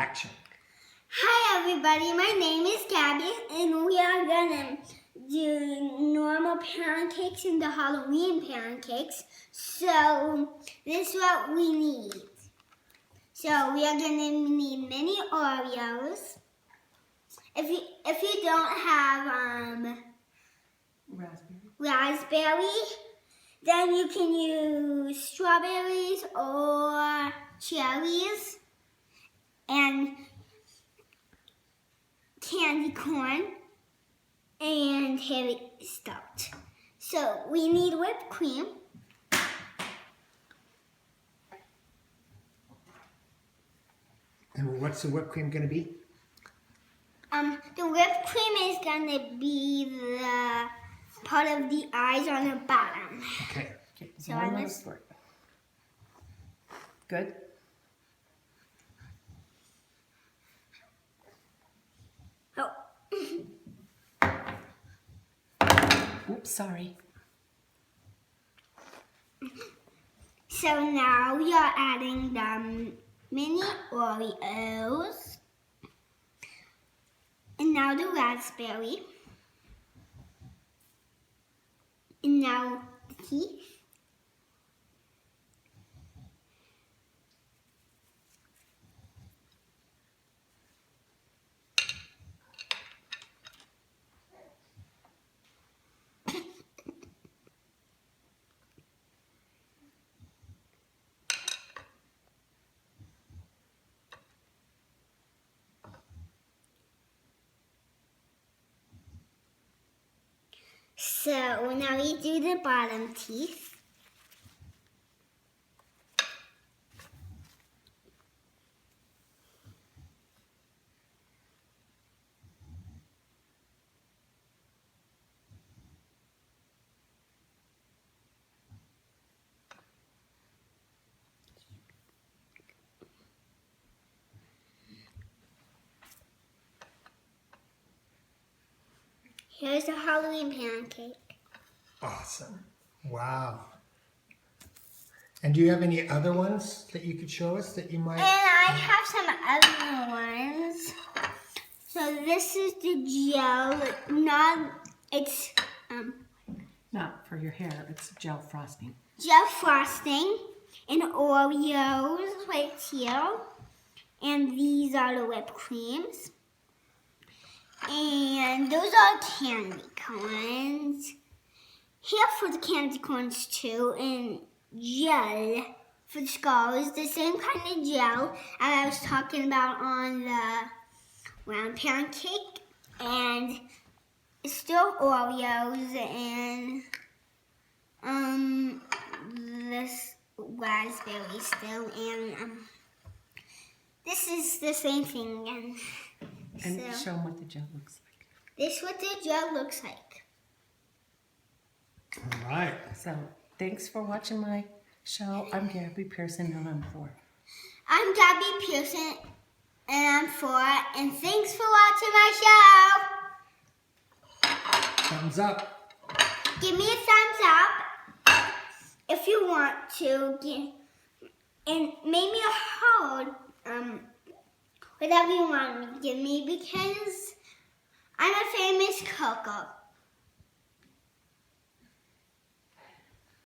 action. Hi everybody, my name is Gabby and we are gonna do normal pancakes and the Halloween pancakes. So this is what we need. So we are gonna need mini Oreos. If you don't have raspberry, then you can use strawberries or cherries and candy corn and heavy stout. So we need whipped cream. And what's the whipped cream going to be? The whipped cream is going to be the part of the eyes on the bottom. Okay. So I must. Good. Oh. Oops, sorry. So now we are adding the mini Oreos. And now the raspberry. And now the teeth. So now we do the bottom teeth. Here's the Halloween pancake. Awesome. Wow. And do you have any other ones that you could show us that you might? And I have some other ones. So this is the gel. It's Not for your hair, it's gel frosting. gel frosting and Oreos right here. And these are the whipped creams. And those are candy corns. Here for the candy corns too, and gel for the skulls. The same kind of gel I was talking about on the round pancake. And still Oreos and this raspberry still, and this is the same thing again. And So, show them what the gel looks like. this is what the gel looks like. All right. So, thanks for watching my show. I'm Gabby Pearson, and I'm 4. I'm Gabby Pearson, and I'm 4, and thanks for watching my show. Thumbs up. Give me a thumbs up if you want to, and maybe a heart, whatever you want to give me, because I'm a famous cook.